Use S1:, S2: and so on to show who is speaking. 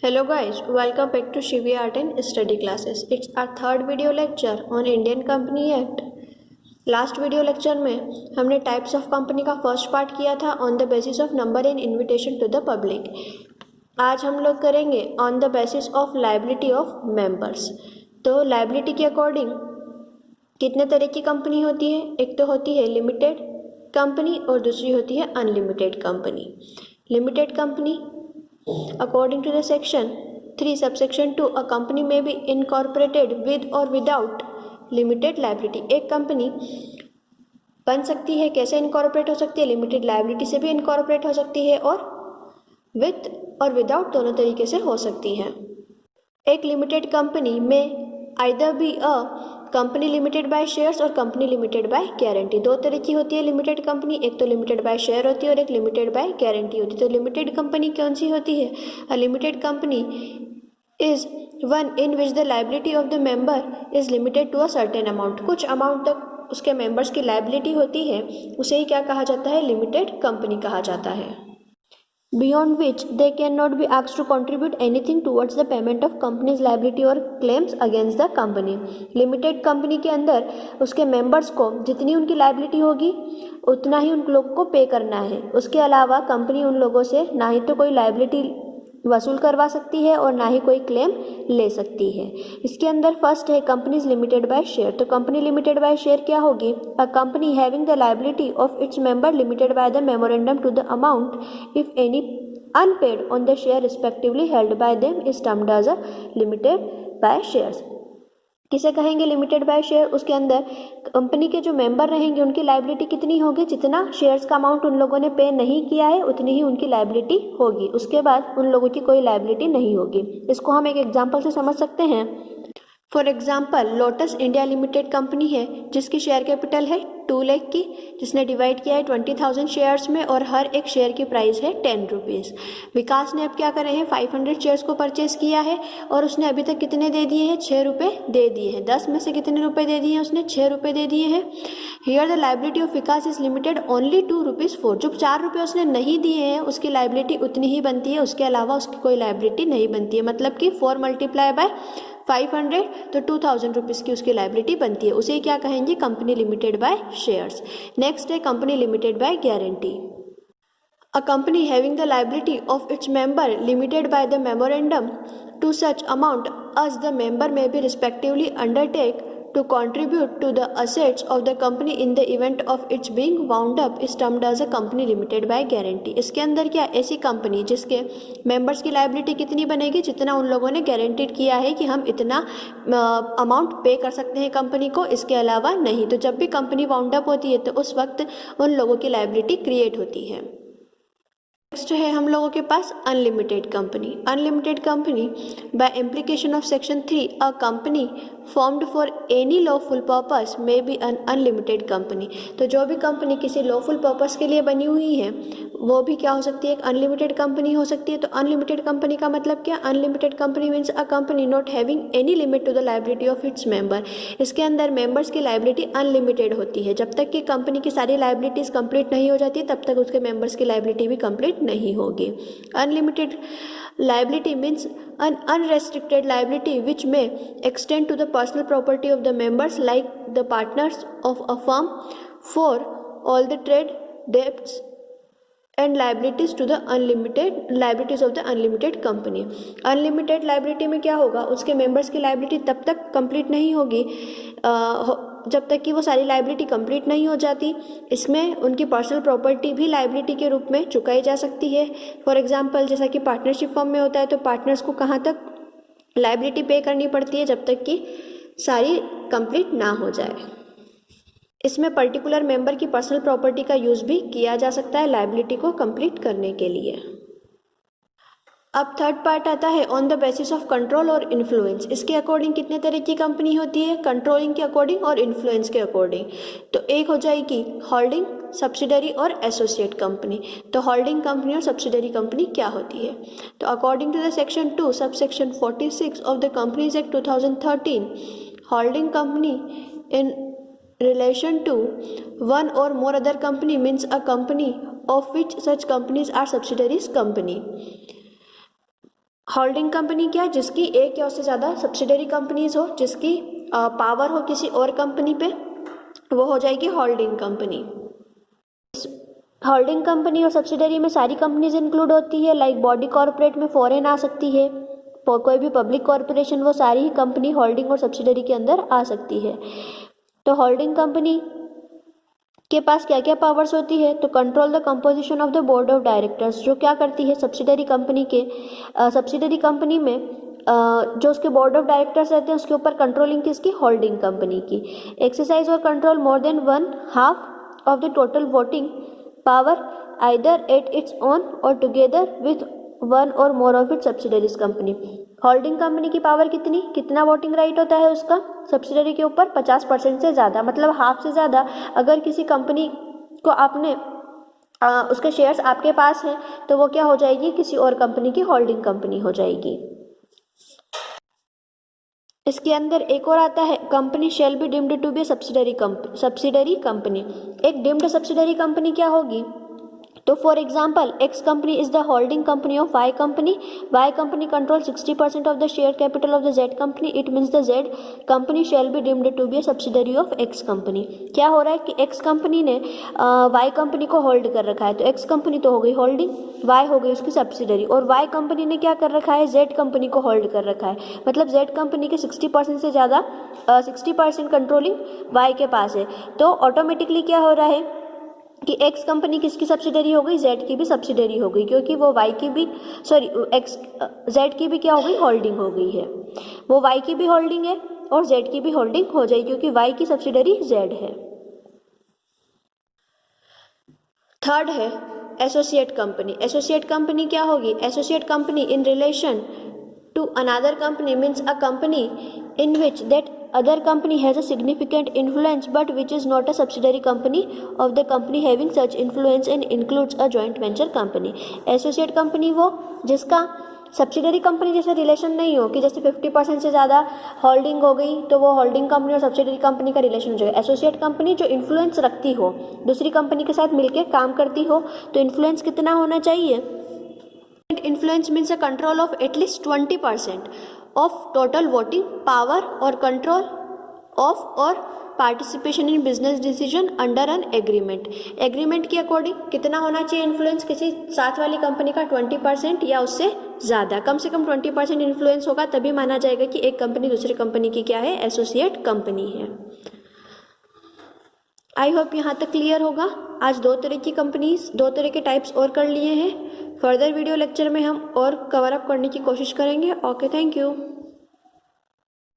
S1: Hello guys, welcome back to Shivi Art and Study Classes. It's our third video lecture on Indian Company Act. Last video lecture में हमने types of company का first part किया था on the basis of number and invitation to the public. आज हम लोग करेंगे on the basis of liability of members. तो लायबिलिटी के अकॉर्डिंग कितने तरह की कंपनी होती है? एक तो होती है लिमिटेड कंपनी और दूसरी होती है unlimited company. Limited company according to the section 3 subsection 2 a company may be incorporated with or without limited liability. एक कंपनी बन सकती है, कैसे इनकॉर्पोरेट हो सकती है? लिमिटेड लायबिलिटी से भी इनकॉर्पोरेट हो सकती है और विथ और विदाउट दोनों तरीके से हो सकती है. एक लिमिटेड कंपनी में either be a company limited by shares और कंपनी लिमिटेड बाय गारंटी. दो तरह की होती है लिमिटेड कंपनी, एक तो लिमिटेड बाय शेयर होती है और एक लिमिटेड बाय गारंटी होती है. तो लिमिटेड कंपनी कौन सी होती है? A limited company is one in which the liability of the member is limited to a certain amount. कुछ अमाउंट तक उसके मेंबर्स की लायबिलिटी होती है, उसे ही क्या कहा जाता है? लिमिटेड कंपनी कहा जाता है. Beyond which they cannot be asked to contribute anything towards the payment of company's liability or claims against the company. Limited company के अंदर उसके मेंबर्स को जितनी उनकी लायबिलिटी होगी उतना ही उन लोगों को पे करना है. उसके अलावा कंपनी उन लोगों से ना ही तो कोई लायबिलिटी वसूल करवा सकती है और ना ही कोई क्लेम ले सकती है. इसके अंदर फर्स्ट है कंपनीज लिमिटेड बाय शेयर. तो कंपनी लिमिटेड बाय शेयर क्या होगी? A company having the liability of its member limited by the memorandum to the amount if any unpaid on the share respectively held by them is termed as a limited by shares. किसे कहेंगे limited by share? उसके अंदर company के जो member रहेंगे उनकी liability कितनी होगी? जितना शेयर्स का अमाउंट उन लोगों ने पे नहीं किया है उतनी ही उनकी लायबिलिटी होगी. उसके बाद उन लोगों की कोई लायबिलिटी नहीं होगी. इसको हम एक एग्जांपल से समझ सकते हैं. For example lotus India limited company है जिसकी शेयर कैपिटल है 2 लाख की, जिसने डिवाइड किया है 20,000 शेयर्स में और हर एक शेयर की प्राइस है 10 रुपीज़. विकास ने अब क्या करे हैं? 500 शेयर्स को परचेस किया है और उसने अभी तक कितने दे दिए हैं? 6 रुपये दे दिए हैं. 10 में से कितने रुपए दे दिए हैं? उसने 6 रुपये दे दिए हैं. Here the liability of Vikas is limited only 2 rupees 4. जो 4 रुपये उसने नहीं दिए हैं उसकी लायबिलिटी उतनी ही बनती है, उसके अलावा उसकी कोई लायबिलिटी नहीं बनती है. मतलब कि 4 मल्टीप्लाई बाय 500 तो 2000 रुपीज़ की उसकी लायबिलिटी बनती है. उसे क्या कहेंगे? Company limited by shares. Next है company limited by guarantee. A company having the liability of its member limited by the memorandum to such amount as the member may be respectively undertake to contribute to the assets of the company in the event of its being wound up is termed as a company limited by guarantee. इसके अंदर क्या? ऐसी company जिसके members की liability कितनी बनेगी? जितना उन लोगों ने गारंटीड किया है कि हम इतना अमाउंट पे कर सकते हैं कंपनी को, इसके अलावा नहीं. तो जब भी कंपनी वाउंड अप होती है तो उस वक्त उन लोगों की लायबिलिटी क्रिएट होती है. नेक्स्ट है हम लोगों के पास unlimited company. Unlimited company by implication of section 3 a company formed for any lawful purpose may be an unlimited company. तो जो भी कंपनी किसी लॉफुल पर्पस के लिए बनी हुई है वो भी क्या हो सकती है? एक अनलिमिटेड कंपनी हो सकती है. तो अनलिमिटेड कंपनी का मतलब क्या? Unlimited company means a company not having any limit to the liability of its member. इसके अंदर मेंबर्स की लायबिलिटी अनलिमिटेड होती है. जब तक कि कंपनी की सारी लायबिलिटीज कंप्लीट नहीं हो जाती तब तक उसके मेंबर्स की लायबिलिटी भी कंप्लीट नहीं होगी. Unlimited liability means an unrestricted liability which may extend to the personal property of the members like the partners of a firm for all the trade debts and liabilities to the unlimited liabilities of the unlimited company. Unlimited liability में क्या होगा? उसके members की liability तब तक complete नहीं होगी जब तक कि वो सारी लाइबिलिटी कंप्लीट नहीं हो जाती. इसमें उनकी पर्सनल प्रॉपर्टी भी लाइबिलिटी के रूप में चुकाई जा सकती है. फॉर एग्जांपल जैसा कि पार्टनरशिप फॉर्म में होता है तो पार्टनर्स को कहाँ तक लाइबिलिटी पे करनी पड़ती है? जब तक कि सारी कंप्लीट ना हो जाए. इसमें पर्टिकुलर मेंबर की पर्सनल प्रॉपर्टी का यूज़ भी किया जा सकता है लाइबिलिटी को कंप्लीट करने के लिए. अब थर्ड पार्ट आता है on the basis of control और इन्फ्लुएंस. इसके अकॉर्डिंग कितने तरह की कंपनी होती है? कंट्रोलिंग के अकॉर्डिंग और इन्फ्लुएंस के अकॉर्डिंग. तो एक हो जाएगी होल्डिंग, सब्सिडरी और एसोसिएट कंपनी. तो होल्डिंग कंपनी और सब्सिडरी कंपनी क्या होती है? तो according to the section 2 sub section 46 of the companies act 2013 holding company in relation to one or more other company means a company of which such companies are subsidiaries company. Holding company क्या है? जिसकी एक या उससे ज़्यादा subsidiary companies हो, जिसकी power हो किसी और कंपनी पे, वो हो जाएगी होल्डिंग कंपनी। होल्डिंग कंपनी और सब्सिडरी में सारी कंपनीज इंक्लूड होती है, लाइक बॉडी कॉर्पोरेट में फॉरेन आ सकती है, कोई भी पब्लिक कॉर्पोरेशन, वो सारी ही कंपनी होल्डिंग और सब्सिडरी के अंदर आ सकती है। तो होल्डिंग कंपनी के पास क्या क्या पावर्स होती है? तो control the composition of the board of directors, जो क्या करती है सब्सिडरी कंपनी कंपनी में जो उसके बोर्ड ऑफ डायरेक्टर्स रहते हैं उसके ऊपर कंट्रोलिंग किसकी? होल्डिंग कंपनी की। एक्सरसाइज और control more than 1/2 of the total voting power either at its own और टुगेदर विथ वन और more of it subsidiaries company. Holding company की पावर कितना वोटिंग राइट होता है उसका सब्सिडरी के ऊपर? 50% से ज़्यादा, मतलब हाफ से ज़्यादा। अगर किसी कंपनी को आपने उसके शेयर्स आपके पास हैं तो वो क्या हो जाएगी? किसी और कंपनी की होल्डिंग कंपनी हो जाएगी। इसके अंदर एक और आता है, company shall be deemed to be subsidiary company. एक डीम्ड सब्सिडरी कंपनी क्या होगी? तो for example x company is the holding company of y company control 60% of the share capital of the z company, it means the z company shall be deemed to be a subsidiary of x company. क्या हो रहा है कि x company ने y company को hold कर रखा है, तो एक्स कंपनी तो हो गई होल्डिंग, वाई हो गई उसकी सब्सिडरी, और वाई कंपनी ने क्या कर रखा है? जेड कंपनी को होल्ड कर रखा है, मतलब जेड कंपनी के 60% से ज़्यादा 60% कंट्रोलिंग वाई के पास है। तो ऑटोमेटिकली क्या हो रहा है कि एक्स कंपनी किसकी सब्सिडरी हो गई? जेड की भी सब्सिडरी हो गई, क्योंकि वो वाई की भी जेड की भी क्या हो गई? होल्डिंग हो गई है। वो वाई की भी होल्डिंग है और जेड की भी होल्डिंग हो जाएगी, क्योंकि वाई की सब्सिडरी जेड है। थर्ड है एसोसिएट कंपनी। एसोसिएट कंपनी क्या होगी? Associate company in relation to another company means a company in which that other company has a significant influence but which is not a subsidiary company of the company having such influence and includes a joint venture company। Associate company वो जिसका subsidiary company जैसे relation नहीं हो, कि जैसे 50% से ज़्यादा holding हो गई तो वो होल्डिंग कंपनी और सब्सिडरी कंपनी का रिलेशन हो जाएगा। एसोसिएट कंपनी जो इन्फ्लुएंस रखती हो, दूसरी कंपनी के साथ मिलकर काम करती हो, तो इन्फ्लुएंस कितना होना चाहिए? Influence means a control of at least 20% of total voting power or control of or participation in business decision under an agreement. Agreement के अकॉर्डिंग कितना होना चाहिए इन्फ्लुएंस किसी साथ वाली कंपनी का? 20% या उससे ज़्यादा। कम से कम 20% इन्फ्लुएंस होगा तभी माना जाएगा कि एक कंपनी दूसरी कंपनी की क्या है? एसोसिएट कंपनी है। आई होप यहाँ तक क्लियर होगा। आज 2 तरह की कंपनीज, 2 तरह के टाइप्स और कर लिए हैं। फर्दर वीडियो लेक्चर में हम और कवर अप करने की कोशिश करेंगे। Okay, thank you.